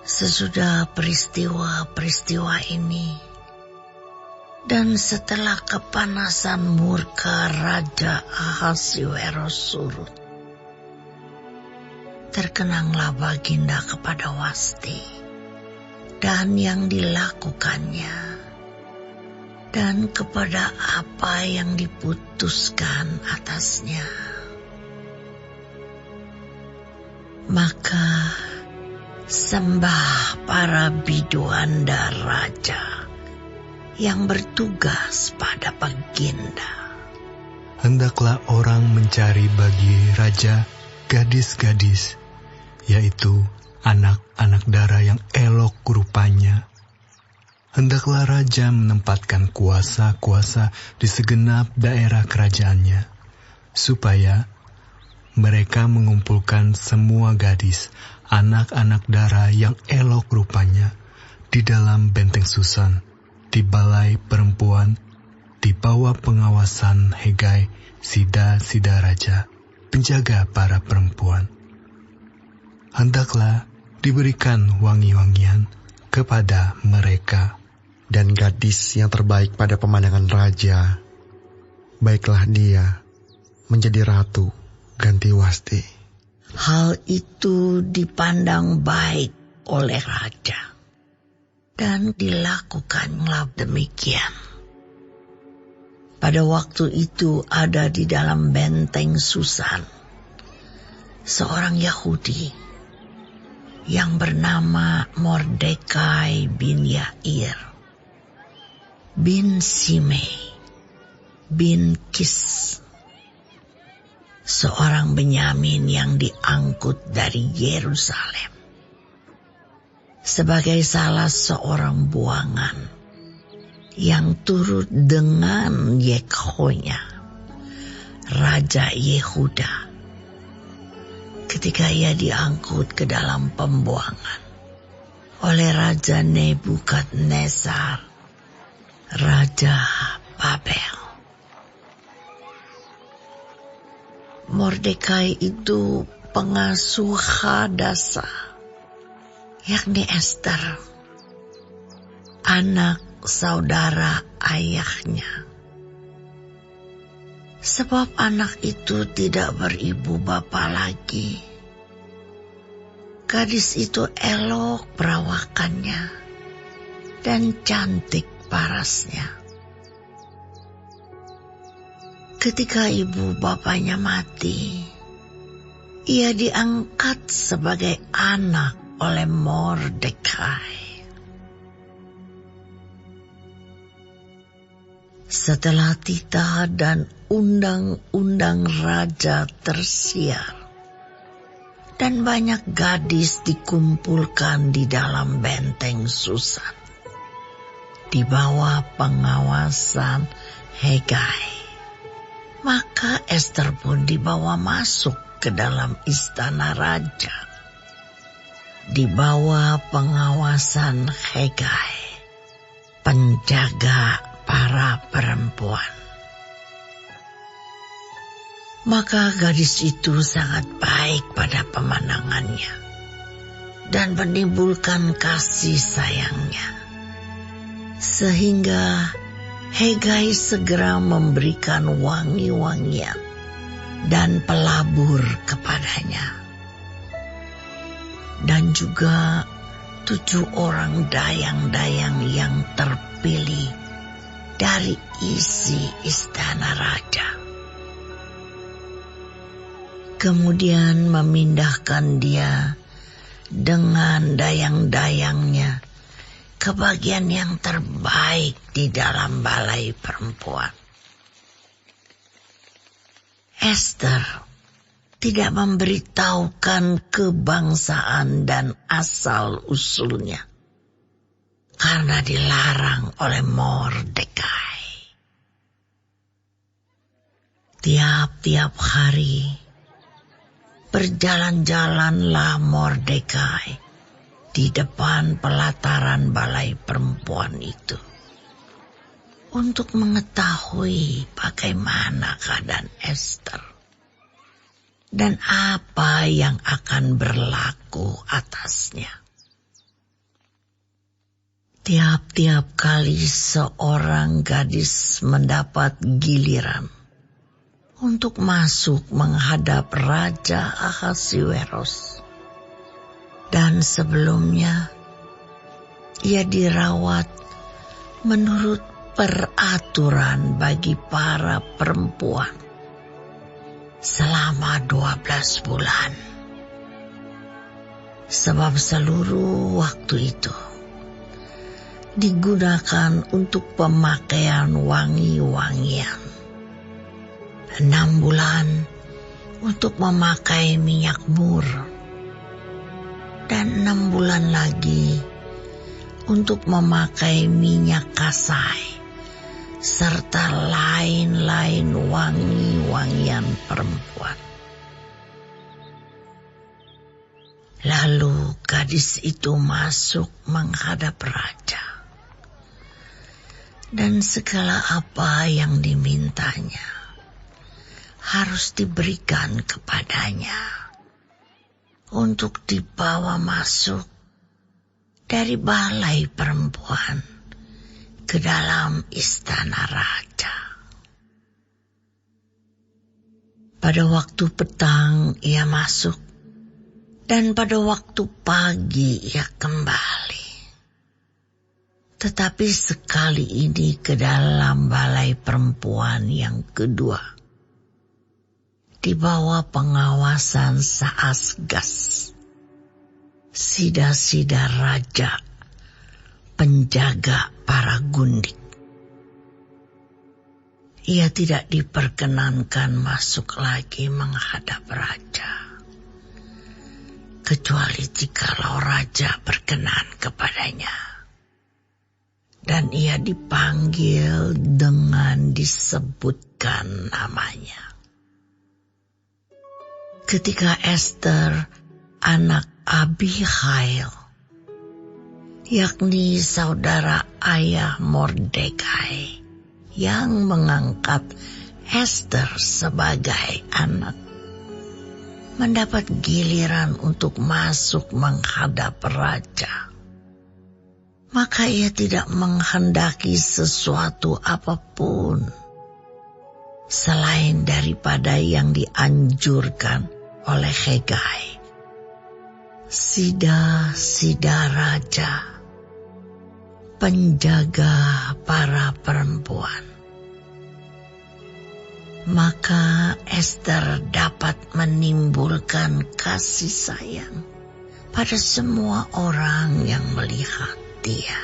Sesudah peristiwa-peristiwa ini, dan setelah kepanasan murka Raja Ahasuerus surut, terkenanglah Baginda kepada Wasti dan yang dilakukannya, dan kepada apa yang diputuskan atasnya. Maka sembah para biduanda raja yang bertugas pada Baginda. Hendaklah orang mencari bagi raja gadis-gadis, yaitu anak-anak dara yang elok rupanya. Hendaklah raja menempatkan kuasa-kuasa di segenap daerah kerajaannya, supaya mereka mengumpulkan semua gadis, anak-anak dara yang elok rupanya, di dalam benteng Susan, di balai perempuan, di bawah pengawasan Hegai, sida-sida raja, penjaga para perempuan. Hendaklah diberikan wangi-wangian kepada mereka. Dan gadis yang terbaik pada pemandangan raja, baiklah dia menjadi ratu ganti Wasti. Hal itu dipandang baik oleh raja, dan dilakukanlah demikian. Pada waktu itu ada di dalam benteng Susan seorang Yahudi yang bernama Mordekai bin Yair, bin Simei, bin Kis, seorang Benyamin yang diangkut dari Yerusalem sebagai salah seorang buangan yang turut dengan Yekhonya, Raja Yehuda, ketika ia diangkut ke dalam pembuangan oleh Raja Nebukadnezar, Raja Babel. Mordekai itu pengasuh Hadasa, yakni Ester, anak saudara ayahnya. Sebab anak itu tidak beribu bapa lagi. Gadis itu elok perawakannya dan cantik parasnya. Ketika ibu bapanya mati, ia diangkat sebagai anak oleh Mordekai. Setelah titah dan undang-undang raja tersiar, dan banyak gadis dikumpulkan di dalam benteng Susan, di bawah pengawasan Hegai, maka Ester pun dibawa masuk ke dalam istana raja, di bawah pengawasan Hegai, penjaga para perempuan. Maka gadis itu sangat baik pada pemandangannya dan menimbulkan kasih sayangnya, sehingga Hegai segera memberikan wangi-wangian dan pelabur kepadanya, dan juga 7 orang dayang-dayang yang terpilih dari isi istana raja. Kemudian memindahkan dia dengan dayang-dayangnya ke bagian yang terbaik di dalam balai perempuan. Ester tidak memberitahukan kebangsaan dan asal-usulnya, karena dilarang oleh Mordekai. Tiap-tiap hari berjalan-jalanlah Mordekai di depan pelataran balai perempuan itu untuk mengetahui bagaimana keadaan Ester dan apa yang akan berlaku atasnya. Tiap-tiap kali seorang gadis mendapat giliran untuk masuk menghadap Raja Ahasiweros, dan sebelumnya ia dirawat menurut peraturan bagi para perempuan selama 12 bulan. Sebab seluruh waktu itu digunakan untuk pemakaian wangi-wangian. 6 bulan untuk memakai minyak mur. Dan 6 bulan lagi untuk memakai minyak kasai. Serta lain-lain wangi-wangian perempuan. Lalu gadis itu masuk menghadap raja. Dan segala apa yang dimintanya harus diberikan kepadanya untuk dibawa masuk dari balai perempuan ke dalam istana raja. Pada waktu petang ia masuk, dan pada waktu pagi ia kembali. Tetapi sekali ini ke dalam balai perempuan yang kedua, di bawah pengawasan Saasgas, sida-sida raja, penjaga para gundik. Ia tidak diperkenankan masuk lagi menghadap raja, kecuali jikalau raja berkenan kepadanya. Dan ia dipanggil dengan disebutkan namanya. Ketika Ester, anak Abihail, yakni saudara ayah Mordekai, yang mengangkat Ester sebagai anak, mendapat giliran untuk masuk menghadap raja, maka ia tidak menghendaki sesuatu apapun selain daripada yang dianjurkan oleh Hegai, sida-sida raja, penjaga para perempuan. Maka Ester dapat menimbulkan kasih sayang pada semua orang yang melihat dia.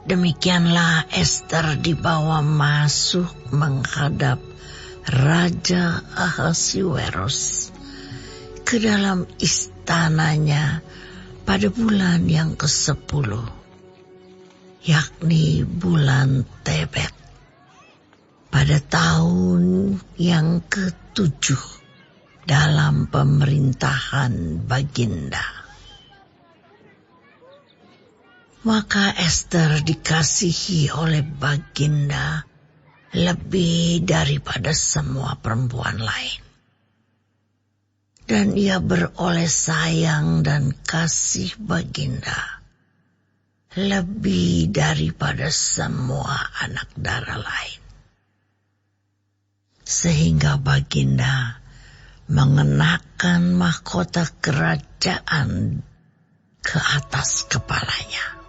Demikianlah Ester dibawa masuk menghadap Raja Ahasiweros ke dalam istananya pada bulan yang ke-10, yakni bulan Tebet, pada tahun yang ke-7 dalam pemerintahan Baginda. Maka Ester dikasihi oleh Baginda lebih daripada semua perempuan lain. Dan ia beroleh sayang dan kasih Baginda lebih daripada semua anak dara lain. Sehingga Baginda mengenakan mahkota kerajaan ke atas kepalanya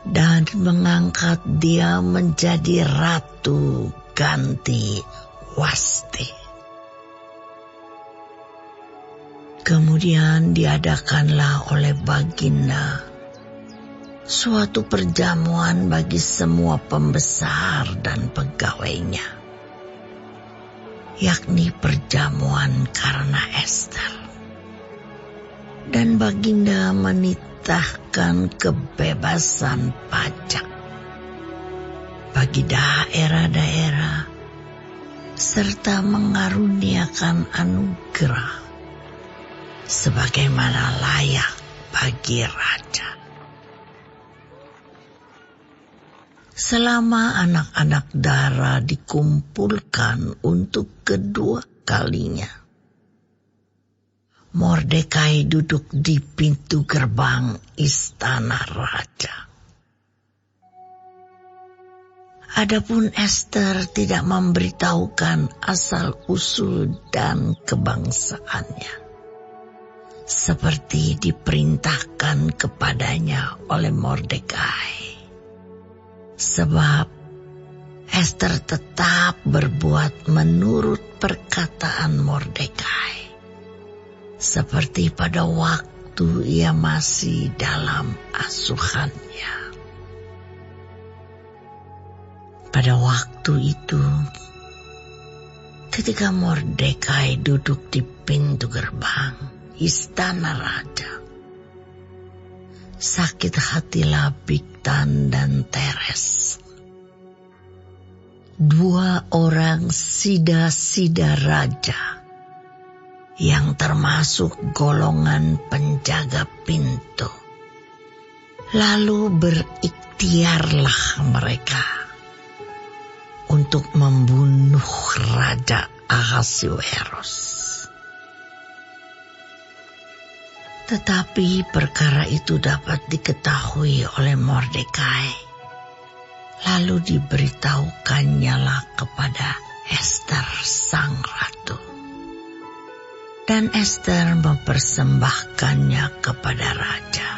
dan mengangkat dia menjadi ratu ganti Wasti. Kemudian diadakanlah oleh Baginda suatu perjamuan bagi semua pembesar dan pegawainya, yakni perjamuan karena Ester. Dan Baginda menitahkan kebebasan pajak bagi daerah-daerah serta mengaruniakan anugerah sebagaimana layak bagi raja. Selama anak-anak dara dikumpulkan untuk kedua kalinya, Mordekai duduk di pintu gerbang istana raja. Adapun Ester tidak memberitahukan asal-usul dan kebangsaannya, seperti diperintahkan kepadanya oleh Mordekai. Sebab Ester tetap berbuat menurut perkataan Mordekai, seperti pada waktu ia masih dalam asuhannya. Pada waktu itu, ketika Mordekai duduk di pintu gerbang istana raja, sakit hatilah Bigtan dan Teres, dua orang sida-sida raja yang termasuk golongan penjaga pintu. Lalu berikhtiarlah mereka untuk membunuh Raja Ahasuerus. Tetapi perkara itu dapat diketahui oleh Mordekai, lalu diberitahukannya kepada Ester sang ratu. Dan Ester mempersembahkannya kepada raja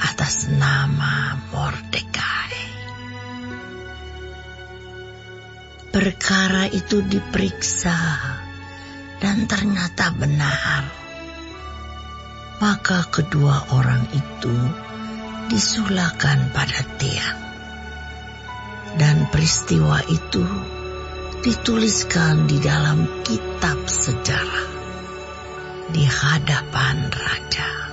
atas nama Mordekai. Perkara itu diperiksa dan ternyata benar. Maka kedua orang itu disulakan pada tiang. Dan peristiwa itu dituliskan di dalam kitab sejarah di hadapan raja.